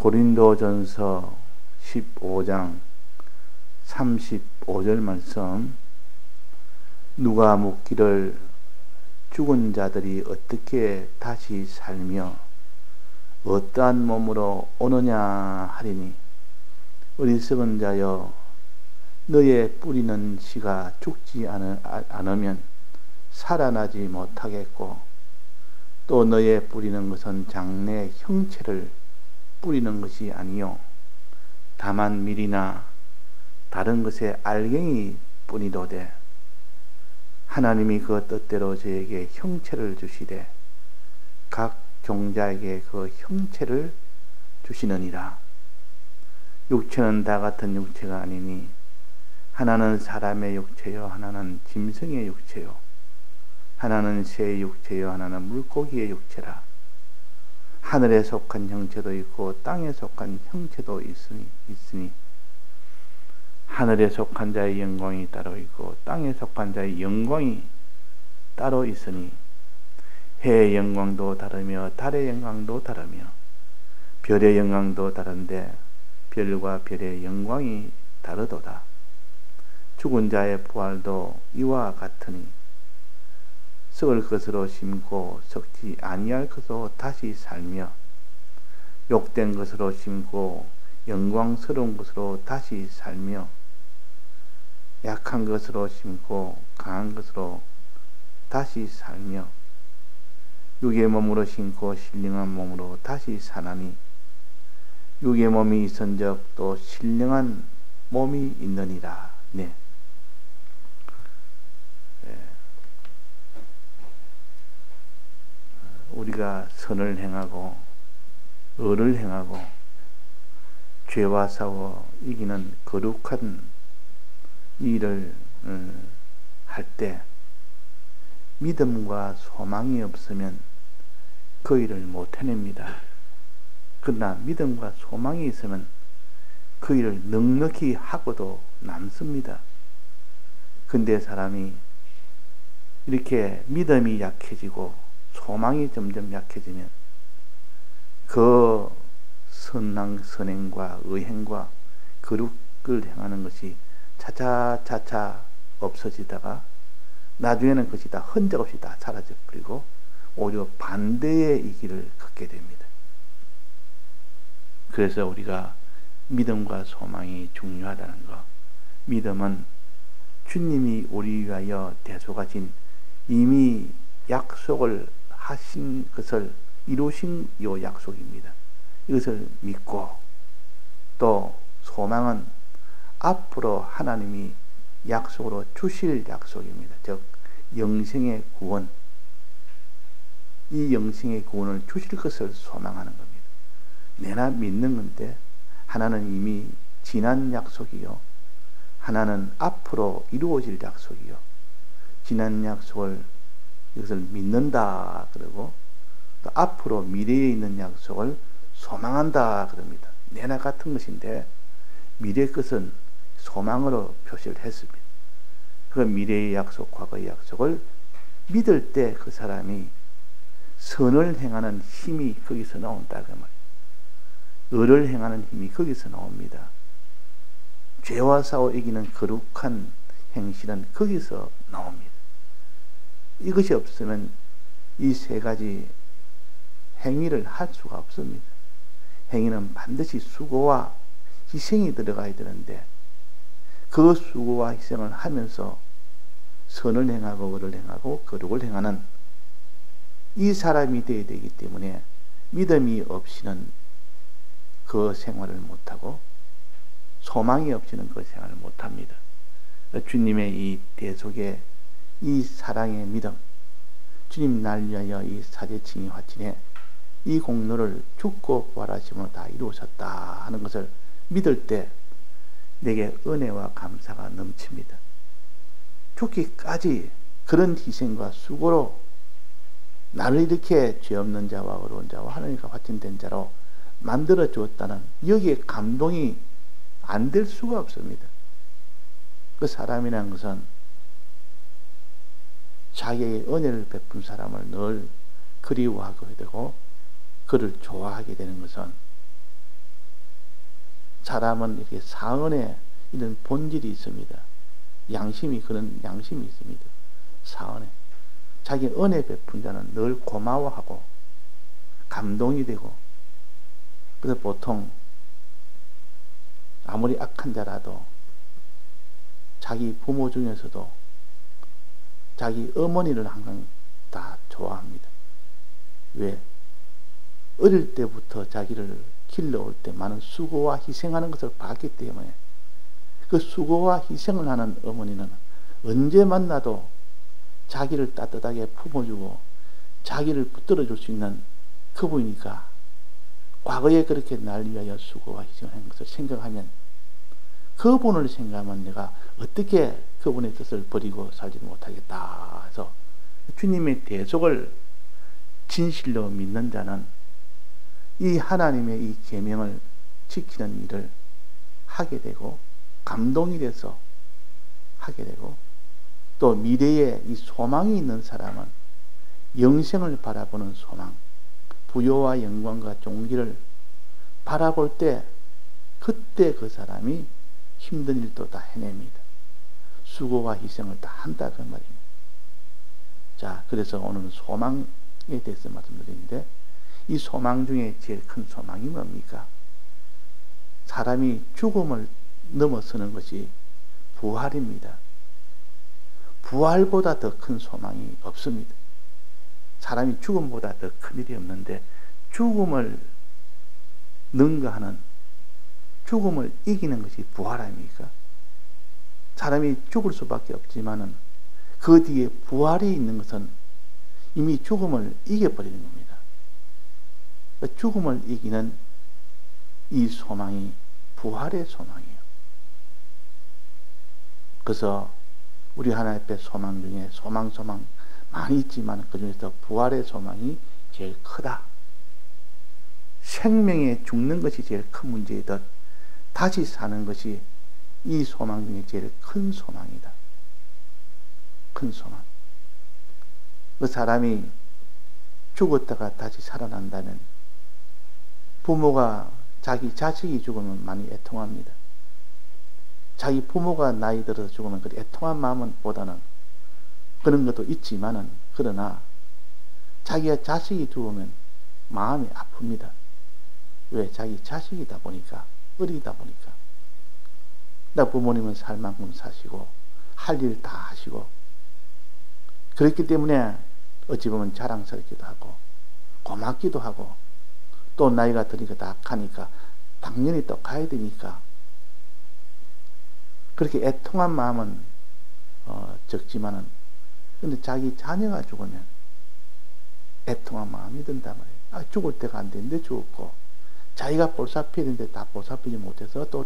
고린도전서 15장 35절 말씀, 누가 묻기를 죽은 자들이 어떻게 다시 살며 어떠한 몸으로 오느냐 하리니, 어리석은 자여, 너의 뿌리는 씨가 죽지 않으면 살아나지 못하겠고, 또 너의 뿌리는 것은 장래 형체를 뿌리는 것이 아니요 다만 밀이나 다른 것의 알갱이 뿐이로되, 하나님이 그 뜻대로 저에게 형체를 주시되 각 종자에게 그 형체를 주시느니라. 육체는 다 같은 육체가 아니니 하나는 사람의 육체요, 하나는 짐승의 육체요, 하나는 새의 육체요, 하나는 물고기의 육체라. 하늘에 속한 형체도 있고 땅에 속한 형체도 있으니 하늘에 속한 자의 영광이 따로 있고 땅에 속한 자의 영광이 따로 있으니, 해의 영광도 다르며 달의 영광도 다르며 별의 영광도 다른데 별과 별의 영광이 다르도다. 죽은 자의 부활도 이와 같으니, 썩을 것으로 심고 썩지 아니할 것으로 다시 살며, 욕된 것으로 심고 영광스러운 것으로 다시 살며, 약한 것으로 심고 강한 것으로 다시 살며, 육의 몸으로 심고 신령한 몸으로 다시 사나니, 육의 몸이 있은즉 또 신령한 몸이 있느니라. 네. 우리가 선을 행하고 의를 행하고 죄와 싸워 이기는 거룩한 일을 할 때 믿음과 소망이 없으면 그 일을 못 해냅니다. 그러나 믿음과 소망이 있으면 그 일을 넉넉히 하고도 남습니다. 근데 사람이 이렇게 믿음이 약해지고 소망이 점점 약해지면 그 선행과 의행과 거룩을 행하는 것이 차차차차 없어지다가 나중에는 그것이 다 흔적 없이 다 사라져 버리고 오히려 반대의 이 길을 걷게 됩니다. 그래서 우리가 믿음과 소망이 중요하다는 것, 믿음은 주님이 우리 위하여 대속하신 이미 약속을 하신 것을 이루신 요 약속입니다. 이것을 믿고, 또 소망은 앞으로 하나님이 약속으로 주실 약속입니다. 즉 영생의 구원, 이 영생의 구원을 주실 것을 소망하는 겁니다. 내가 믿는 건데, 하나는 이미 지난 약속이요, 하나는 앞으로 이루어질 약속이요. 지난 약속을 이것을 믿는다 그러고, 또 앞으로 미래에 있는 약속을 소망한다 그럽니다. 내나 같은 것인데 미래의 것은 소망으로 표시를 했습니다. 그 미래의 약속, 과거의 약속을 믿을 때 그 사람이 선을 행하는 힘이 거기서 나온다 그 말이에요. 의를 행하는 힘이 거기서 나옵니다. 죄와 싸워 이기는 거룩한 행실은 거기서 나옵니다. 이것이 없으면 이 세 가지 행위를 할 수가 없습니다. 행위는 반드시 수고와 희생이 들어가야 되는데, 그 수고와 희생을 하면서 선을 행하고 의를 행하고 거룩을 행하는 이 사람이 되어야 되기 때문에, 믿음이 없이는 그 생활을 못하고 소망이 없이는 그 생활을 못합니다. 주님의 이 대속의 이 사랑의 믿음, 주님 날 위하여 이 사제칭의 화친에 이 공로를 죽고 부활하심으로 다 이루셨다 하는 것을 믿을 때 내게 은혜와 감사가 넘칩니다. 죽기까지 그런 희생과 수고로 나를 이렇게 죄 없는 자와 어려운 자와 하나님과 화친된 자로 만들어 주었다는 여기에 감동이 안 될 수가 없습니다. 그 사람이라는 것은 자기의 은혜를 베푼 사람을 늘 그리워하게 되고 그를 좋아하게 되는 것은 사람은 이렇게 사언에 이런 본질이 있습니다. 그런 양심이 있습니다. 사언에. 자기 은혜 베푼 자는 늘 고마워하고 감동이 되고, 그래서 보통 아무리 악한 자라도 자기 부모 중에서도 자기 어머니를 항상 다 좋아합니다. 왜? 어릴 때부터 자기를 길러올 때 많은 수고와 희생하는 것을 봤기 때문에, 그 수고와 희생을 하는 어머니는 언제 만나도 자기를 따뜻하게 품어주고 자기를 붙들어줄 수 있는 그분이니까, 과거에 그렇게 날 위하여 수고와 희생을 한 것을 생각하면, 그분을 생각하면 내가 어떻게 그분의 뜻을 버리고 살지 못하겠다 해서 주님의 대속을 진실로 믿는 자는 이 하나님의 이 계명을 지키는 일을 하게 되고, 감동이 돼서 하게 되고, 또 미래에 이 소망이 있는 사람은 영생을 바라보는 소망, 부요와 영광과 존귀를 바라볼 때, 그때 그 사람이 힘든 일도 다 해냅니다. 수고와 희생을 다 한다 그 말입니다. 자, 그래서 오늘은 소망에 대해서 말씀드리는데, 이 소망 중에 제일 큰 소망이 뭡니까? 사람이 죽음을 넘어서는 것이 부활입니다. 부활보다 더 큰 소망이 없습니다. 사람이 죽음보다 더 큰 일이 없는데, 죽음을 능가하는, 죽음을 이기는 것이 부활 아닙니까? 사람이 죽을 수밖에 없지만은 그 뒤에 부활이 있는 것은 이미 죽음을 이겨버리는 겁니다. 죽음을 이기는 이 소망이 부활의 소망이에요. 그래서 우리 하나님 앞에 소망 중에 소망 많이 있지만 그 중에서 부활의 소망이 제일 크다. 생명에 죽는 것이 제일 큰 문제이듯 다시 사는 것이 이 소망 중에 제일 큰 소망이다. 큰 소망. 그 사람이 죽었다가 다시 살아난다면, 부모가 자기 자식이 죽으면 많이 애통합니다. 자기 부모가 나이 들어서 죽으면 그 애통한 마음은 보다는 그런 것도 있지만은, 그러나 자기가 자식이 죽으면 마음이 아픕니다. 왜? 자기 자식이다 보니까, 어리다 보니까. 나 부모님은 살 만큼 사시고 할 일 다 하시고, 그렇기 때문에 어찌 보면 자랑스럽기도 하고 고맙기도 하고, 또 나이가 드니까 다 가니까 당연히 또 가야 되니까, 그렇게 애통한 마음은 적지만은, 근데 자기 자녀가 죽으면 애통한 마음이 든단 말이에요. 죽을 때가 안 됐는데 죽었고, 자기가 보살펴야 되는데 다 보살피지 못해서 또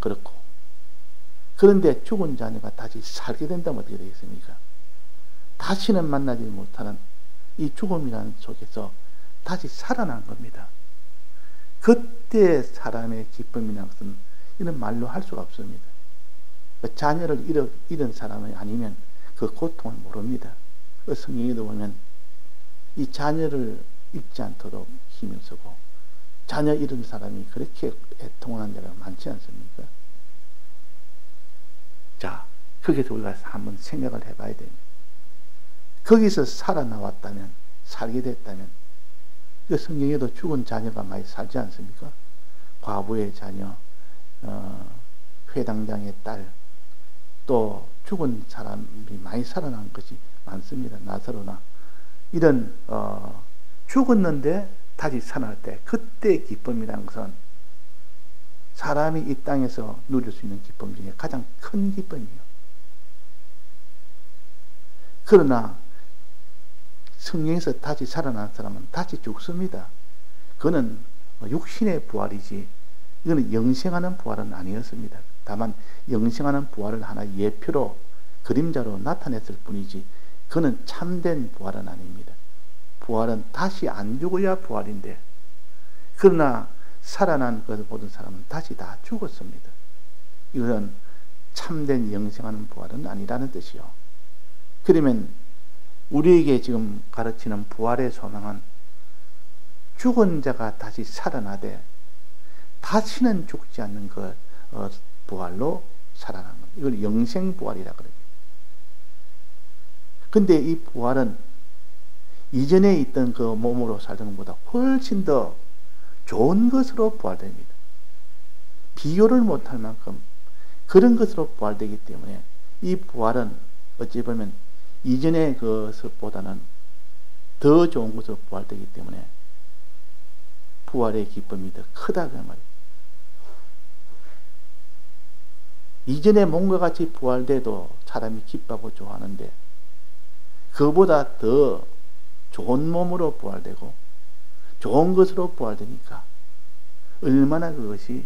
그렇고, 그런데 죽은 자녀가 다시 살게 된다면 어떻게 되겠습니까? 다시는 만나지 못하는 이 죽음이라는 속에서 다시 살아난 겁니다. 그때 사람의 기쁨이라는 것은 이런 말로 할 수가 없습니다. 자녀를 잃은 사람이 아니면 그 고통을 모릅니다. 그 성경에도 보면 이 자녀를 잃지 않도록 힘을 쓰고, 자녀 잃은 사람이 그렇게 애통하는 자가 많지 않습니까? 자, 거기서 우리가 한번 생각을 해봐야 됩니다. 거기서 살아나왔다면, 살게 됐다면, 그 성경에도 죽은 자녀가 많이 살지 않습니까? 과부의 자녀, 회당장의 딸, 또 죽은 사람이 많이 살아난 것이 많습니다. 나사로나. 이런 죽었는데 다시 살아날 때, 그때 기쁨이라는 것은 사람이 이 땅에서 누릴 수 있는 기쁨 중에 가장 큰 기쁨이에요. 그러나 성경에서 다시 살아난 사람은 다시 죽습니다. 그거는 육신의 부활이지, 이거는 영생하는 부활은 아니었습니다. 다만 영생하는 부활을 하나 예표로, 그림자로 나타냈을 뿐이지, 그거는 참된 부활은 아닙니다. 부활은 다시 안 죽어야 부활인데, 그러나 살아난 것을 보던 사람은 다시 다 죽었습니다. 이것은 참된 영생하는 부활은 아니라는 뜻이요. 그러면 우리에게 지금 가르치는 부활의 소망은 죽은 자가 다시 살아나되, 다시는 죽지 않는 그 부활로 살아나는 겁니다. 이걸 영생부활이라 그럽니다. 근데 이 부활은 이전에 있던 그 몸으로 살던 것보다 훨씬 더 좋은 것으로 부활됩니다. 비교를 못할 만큼 그런 것으로 부활되기 때문에 이 부활은 어찌 보면 이전의 것보다는 더 좋은 것으로 부활되기 때문에 부활의 기쁨이 더 크다 그 말이에요. 이전에 몸과 같이 부활돼도 사람이 기뻐하고 좋아하는데 그보다 더 좋은 몸으로 부활되고 좋은 것으로 부활되니까 얼마나 그것이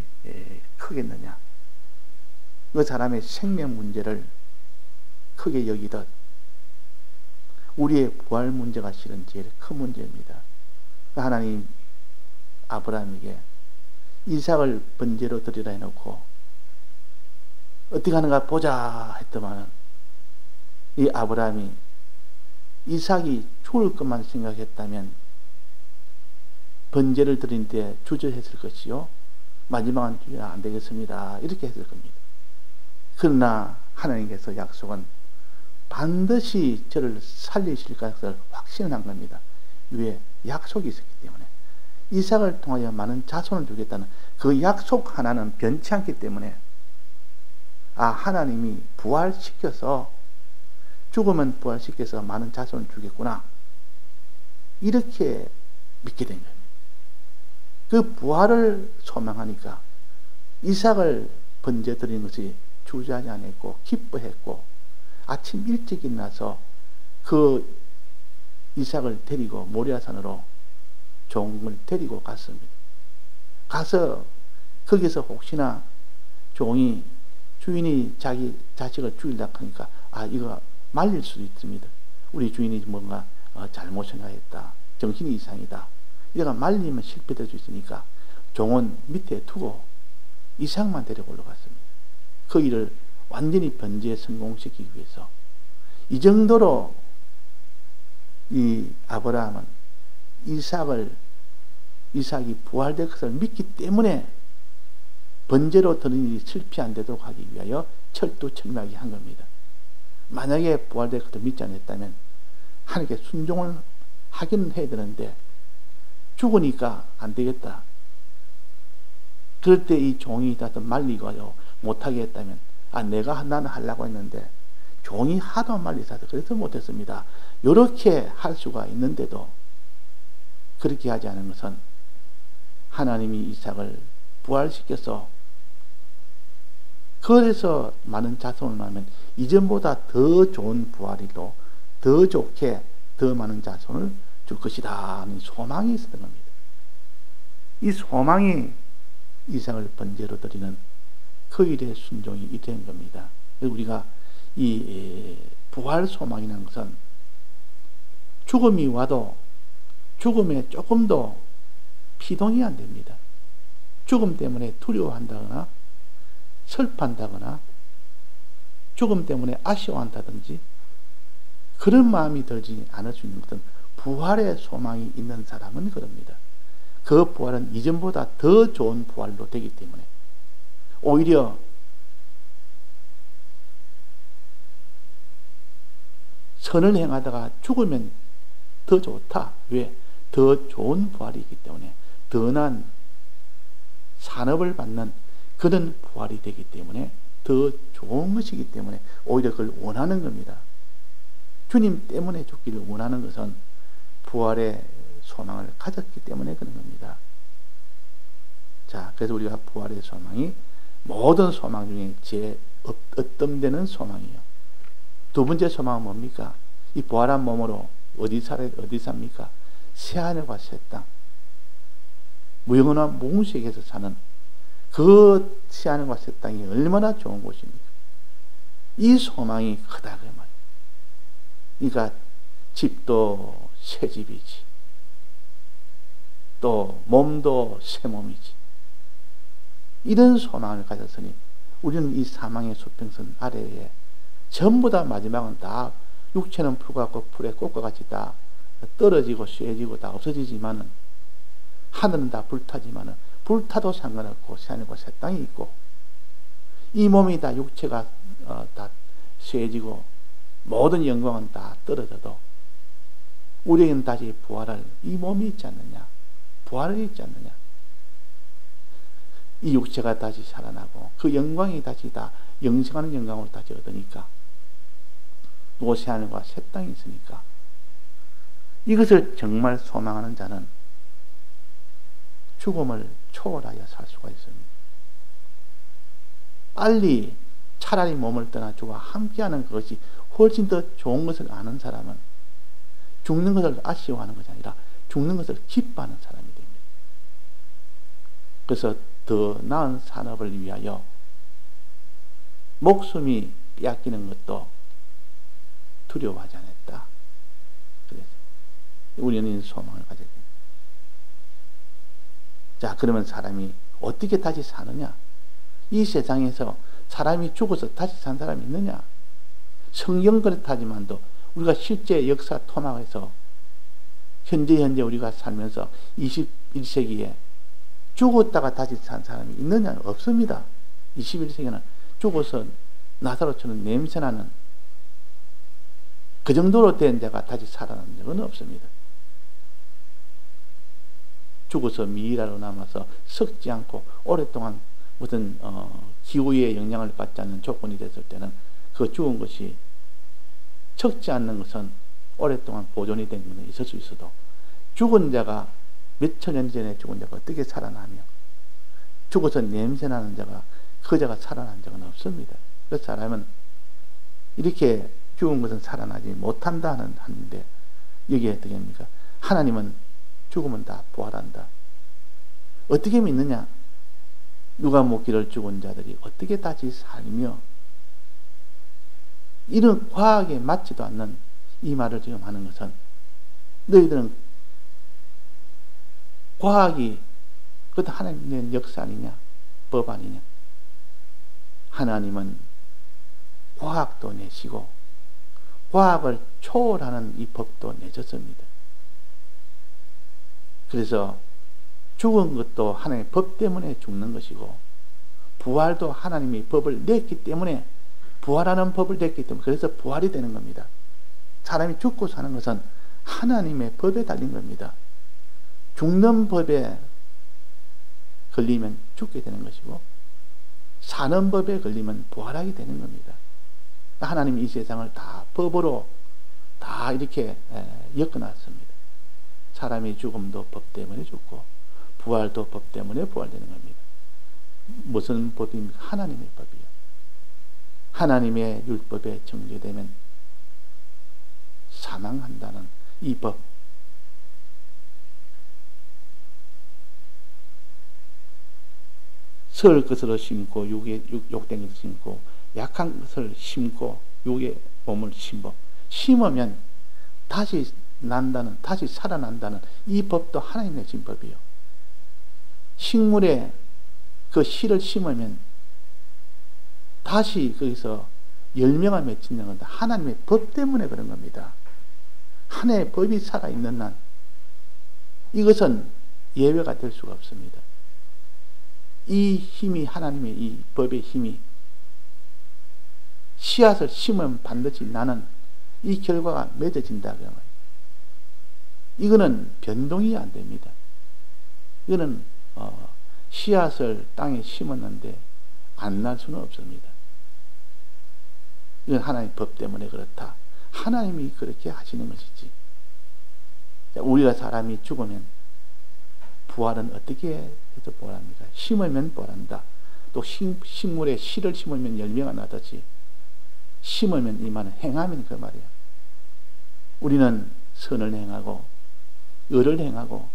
크겠느냐. 그 사람의 생명 문제를 크게 여기듯 우리의 부활 문제가 실은 제일 큰 문제입니다. 하나님 아브라함에게 이삭을 번제로 드리라 해놓고 어떻게 하는가 보자 했더만 이 아브라함이 이삭이 죽을 것만 생각했다면 번제를 드리는데 주저했을 것이요 마지막은 안 되겠습니다 이렇게 했을 겁니다. 그러나 하나님께서 약속은 반드시 저를 살리실 것을 확신한 겁니다. 왜? 약속이 있었기 때문에. 이삭을 통하여 많은 자손을 주겠다는 그 약속 하나는 변치 않기 때문에 하나님이 부활시켜서 죽으면 부활시켜서 많은 자손을 주겠구나 이렇게 믿게 된 겁니다. 그 부활을 소망하니까 이삭을 번제 드리는 것이 주저하지 않았고 기뻐했고 아침 일찍 일어나서 그 이삭을 데리고 모리아산으로 종을 데리고 갔습니다. 가서 거기서 혹시나 종이 주인이 자기 자식을 죽이려고 하니까 이거 말릴 수도 있습니다. 우리 주인이 뭔가 잘못 생각했다. 정신이 이상이다. 이래가 말리면 실패될 수 있으니까 종은 밑에 두고 이삭만 데리고 올라갔습니다. 그 일을 완전히 번제에 성공시키기 위해서. 이 정도로 이 아브라함은 이삭이 부활될 것을 믿기 때문에 번제로 드는 일이 실패 안 되도록 하기 위하여 철두철미하게 한 겁니다. 만약에 부활될 것을 믿지 않았다면 하나님께 순종을 하기는 해야 되는데 죽으니까 안 되겠다. 그럴 때 이 종이 다도 말리고 못하게 했다면 내가 나는 하려고 했는데 종이 하도 말리사서 그래서 못했습니다. 이렇게 할 수가 있는데도 그렇게 하지 않은 것은 하나님이 이삭을 부활시켜서 그래서 많은 자손을 낳으면 이전보다 더 좋은 부활이도 더 좋게 더 많은 자손을 줄 것이다 하는 소망이 있었던 겁니다. 이 소망이 이삭을 번제로 드리는 그 일의 순종이 이된 겁니다. 우리가 이 부활 소망이라는 것은 죽음이 와도 죽음에 조금도 피동이 안 됩니다. 죽음 때문에 두려워한다거나 슬퍼한다거나 죽음 때문에 아쉬워한다든지 그런 마음이 들지 않을 수 있는 것은 부활의 소망이 있는 사람은 그럽니다. 그 부활은 이전보다 더 좋은 부활로 되기 때문에 오히려 선을 행하다가 죽으면 더 좋다. 왜? 더 좋은 부활이기 때문에 더 난 산업을 받는 그런 부활이 되기 때문에 더 좋은 것이기 때문에 오히려 그걸 원하는 겁니다. 주님 때문에 죽기를 원하는 것은 부활의 소망을 가졌기 때문에 그런 겁니다. 자, 그래서 우리가 부활의 소망이 모든 소망 중에 제일 어떤 소망이에요. 두 번째 소망은 뭡니까? 이 부활한 몸으로 어디 삽니까? 새하늘과 새 땅, 무영원한 무궁색에서 사는 그 새하늘과 새 땅이 얼마나 좋은 곳입니까? 이 소망이 크다 그 말이에요. 그러니까 집도 새 집이지, 또 몸도 새 몸이지. 이런 소망을 가졌으니 우리는 이 사망의 수평선 아래에 전부 다 마지막은 다 육체는 풀과 같고 풀의 꽃과 같이 다 떨어지고 쇠지고 다 없어지지만은 하늘은 다 불타지만은 불타도 상관없고 새하늘과 새 땅이 있고, 이 몸이 다 육체가 다 쇠해지고 모든 영광은 다 떨어져도 우리에게는 다시 부활할 이 몸이 있지 않느냐, 부활이 있지 않느냐. 이 육체가 다시 살아나고 그 영광이 다시 다 영생하는 영광으로 다시 얻으니까, 또 새하늘과 새 땅이 있으니까, 이것을 정말 소망하는 자는 죽음을 초월하여 살 수가 있습니다. 빨리 차라리 몸을 떠나 주와 함께하는 그것이 훨씬 더 좋은 것을 아는 사람은 죽는 것을 아쉬워하는 것이 아니라 죽는 것을 기뻐하는 사람이 됩니다. 그래서 더 나은 산업을 위하여 목숨이 빼앗기는 것도 두려워하지 않았다. 그래서 우리는 소망을 가져야 됩니다. 자, 그러면 사람이 어떻게 다시 사느냐? 이 세상에서 사람이 죽어서 다시 산 사람이 있느냐? 성경 그렇다지만도 우리가 실제 역사 토막에서 현재 우리가 살면서 21세기에 죽었다가 다시 산 사람이 있느냐? 없습니다. 21세기는 죽어서 나사로처럼 냄새나는 그 정도로 된 자가 다시 살아난 적은 없습니다. 죽어서 미이라로 남아서 썩지 않고 오랫동안 무슨 기후의 영향을 받지 않는 조건이 됐을 때는 그 죽은 것이 썩지 않는 것은 오랫동안 보존이 된 것은 있을 수 있어도, 죽은 자가 몇천 년 전에 죽은 자가 어떻게 살아나며 죽어서 냄새나는 자가 그 자가 살아난 적은 없습니다. 그래서 사람은 이렇게 죽은 것은 살아나지 못한다 하는데, 여기에 어떻게 합니까? 하나님은 죽으면 다 부활한다. 어떻게 믿느냐? 누가 묻기를 죽은 자들이 어떻게 다시 살며, 이런 과학에 맞지도 않는 이 말을 지금 하는 것은, 너희들은 과학이 그것도 하나님의 역사 아니냐, 법 아니냐? 하나님은 과학도 내시고 과학을 초월하는 이 법도 내셨습니다. 그래서 죽은 것도 하나님의 법 때문에 죽는 것이고, 부활도 하나님이 법을 냈기 때문에, 부활하는 법을 냈기 때문에, 그래서 부활이 되는 겁니다. 사람이 죽고 사는 것은 하나님의 법에 달린 겁니다. 죽는 법에 걸리면 죽게 되는 것이고, 사는 법에 걸리면 부활하게 되는 겁니다. 하나님이 이 세상을 다 법으로 다 이렇게 엮어놨습니다. 사람이 죽음도 법 때문에 죽고 부활도 법 때문에 부활되는 겁니다. 무슨 법입니까? 하나님의 법이요. 하나님의 율법에 정죄되면 사망한다는 이 법. 설 것으로 심고 욕된 것을 심고, 약한 것을 심고 육의 몸을 심으면 다시 난다는, 다시 살아난다는 이 법도 하나님 내신 법이요. 식물에 그 씨를 심으면 다시 거기서 열매가 맺힌다는 건 하나님의 법 때문에 그런 겁니다. 하나님의 법이 살아있는 한 이것은 예외가 될 수가 없습니다. 이 힘이, 하나님의 이 법의 힘이, 씨앗을 심으면 반드시 나는 이 결과가 맺어진다. 이거는 변동이 안 됩니다. 이거는 씨앗을 땅에 심었는데 안 날 수는 없습니다. 이건 하나님의 법 때문에 그렇다. 하나님이 그렇게 하시는 것이지. 우리가 사람이 죽으면 부활은 어떻게 해서 부활합니까? 심으면 부활한다. 또 식물에 씨를 심으면 열매가 나듯이 심으면 이 말은 행하면 그 말이야. 우리는 선을 행하고 의를 행하고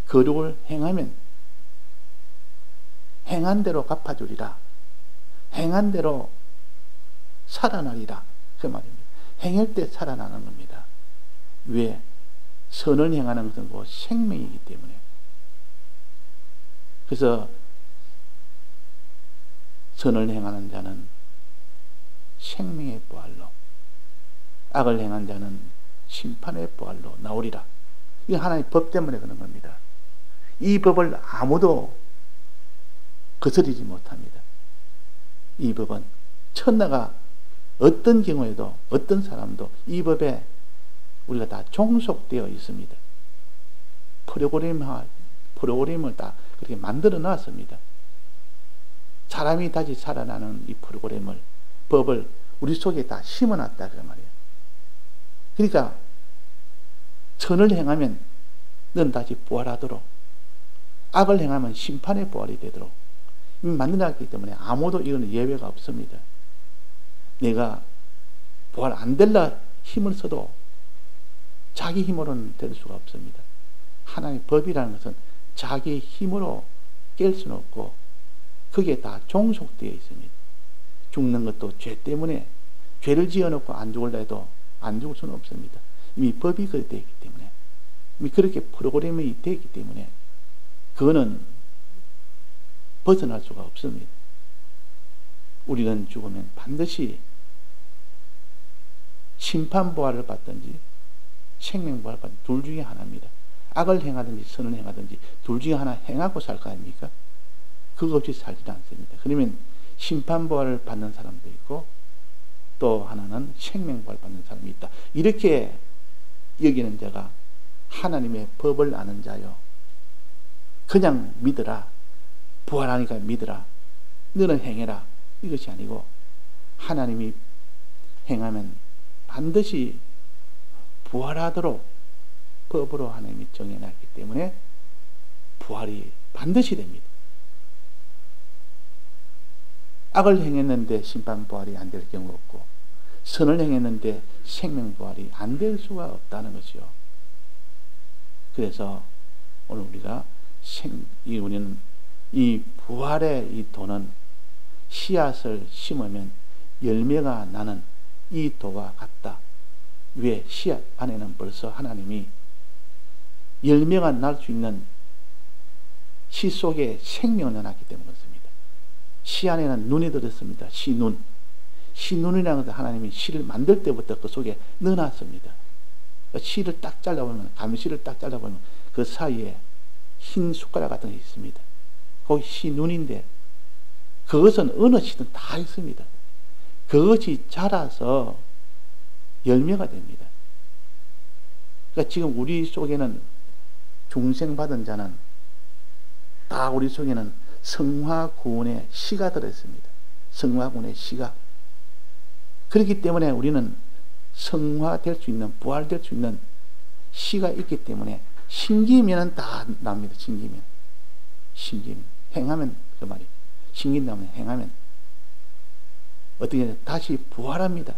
거룩을 행하면 행한 대로 갚아주리라. 행한 대로 살아나리라. 그 말입니다. 행할 때 살아나는 겁니다. 왜? 선을 행하는 것은 그 생명이기 때문에. 그래서 선을 행하는 자는 생명의 부활로, 악을 행한 자는 심판의 부활로 나오리라. 이게 하나님의 법 때문에 그런 겁니다. 이 법을 아무도 거스르지 못합니다. 이 법은 천하가 어떤 경우에도 어떤 사람도 이 법에 우리가 다 종속되어 있습니다. 프로그램을 다 그렇게 만들어 놨습니다. 사람이 다시 살아나는 이 프로그램을, 법을 우리 속에 다 심어놨다 그 말이에요. 그러니까 선을 행하면 넌 다시 부활하도록, 악을 행하면 심판의 부활이 되도록 이미 만들어놨기 때문에 아무도 이거는 예외가 없습니다. 내가 부활 안 될라 힘을 써도 자기 힘으로는 될 수가 없습니다. 하나님의 법이라는 것은 자기 힘으로 깰 수는 없고 그게 다 종속되어 있습니다. 죽는 것도 죄 때문에, 죄를 지어놓고 안 죽을라 해도 안 죽을 수는 없습니다. 이미 법이 그렇게 되어 있기 때문에, 이미 그렇게 프로그램이 되어 있기 때문에 그거는 벗어날 수가 없습니다. 우리는 죽으면 반드시 심판부활을 받든지 생명부활을 받든지 둘 중에 하나입니다. 악을 행하든지 선을 행하든지 둘 중에 하나 행하고 살 거 아닙니까? 그거 없이 살지 않습니다. 그러면 심판부활을 받는 사람도 있고 또 하나는 생명부활을 받는 사람이 있다. 이렇게 여기는 자가 하나님의 법을 아는 자요. 그냥 믿어라. 부활하니까 믿어라. 너는 행해라. 이것이 아니고 하나님이 행하면 반드시 부활하도록 법으로 하나님이 정해놨기 때문에 부활이 반드시 됩니다. 악을 행했는데 심판 부활이 안 될 경우 없고 선을 행했는데 생명 부활이 안 될 수가 없다는 것이요. 그래서 오늘 우리가 우리는 이 부활의 이 도는 씨앗을 심으면 열매가 나는 이 도와 같다. 왜? 씨앗 안에는 벌써 하나님이 열매가 날 수 있는 씨 속에 생명을 넣어놨기 때문에 그렇습니다. 씨 안에는 눈이 들었습니다. 씨눈. 씨눈이라는 것은 하나님이 씨를 만들 때부터 그 속에 넣어놨습니다. 씨를 딱 잘라보면, 감씨를 딱 잘라보면 그 사이에 흰 숟가락 같은 게 있습니다. 거기 씨눈인데 그것은 어느 씨든 다 있습니다. 그것이 자라서 열매가 됩니다. 그러니까 지금 우리 속에는 중생받은 자는 다 우리 속에는 성화구원의 씨가 들어있습니다. 성화구원의 씨가. 그렇기 때문에 우리는 성화될 수 있는, 부활될 수 있는 씨가 있기 때문에 신기면은 다 납니다. 신기면. 행하면 그 말이. 신긴다면 행하면 어떻게 다시 부활합니다.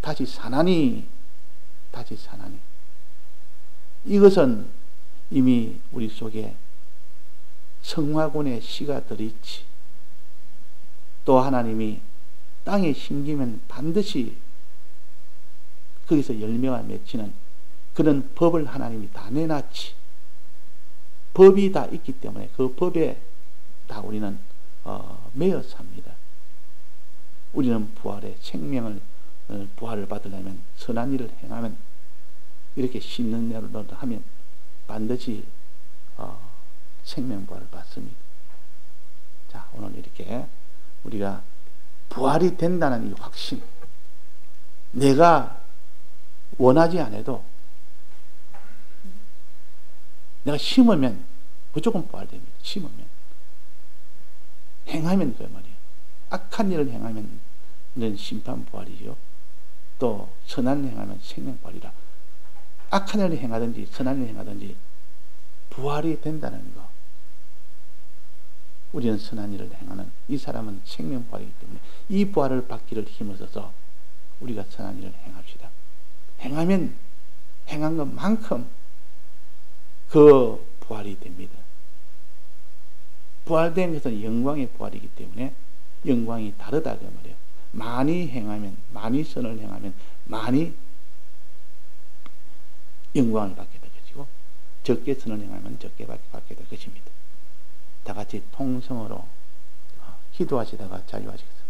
다시 사나니. 이것은 이미 우리 속에 성화군의 씨가 들어있지. 또 하나님이 땅에 심기면 반드시 거기서 열매가 맺히는 그런 법을 하나님이 다 내놨지. 법이 다 있기 때문에 그 법에 다 우리는 매여 삽니다. 우리는 부활의 생명을 부활을 받으려면 선한 일을 행하면 이렇게 씻는 대로 하면 반드시 생명부활을 받습니다. 자, 오늘 이렇게 우리가 부활이 된다는 이 확신, 내가 원하지 않아도 내가 심으면 무조건 부활됩니다. 심으면. 행하면 그 말이에요. 악한 일을 행하면 심판부활이죠. 또 선한 일을 행하면 생명부활이라. 악한 일을 행하든지 선한 일을 행하든지 부활이 된다는 거. 우리는 선한 일을 행하는 이 사람은 생명부활이기 때문에 이 부활을 받기를 힘써서 우리가 선한 일을 행합시다. 행하면 행한 것만큼 그 부활이 됩니다. 부활된 것은 영광의 부활이기 때문에 영광이 다르다 그 말이에요. 많이 행하면, 많이 선을 행하면 많이 영광을 받게 될 것이고 적게 선을 행하면 적게 받게 될 것입니다. 다 같이 통성으로 기도하시다가 자유하시겠습니다.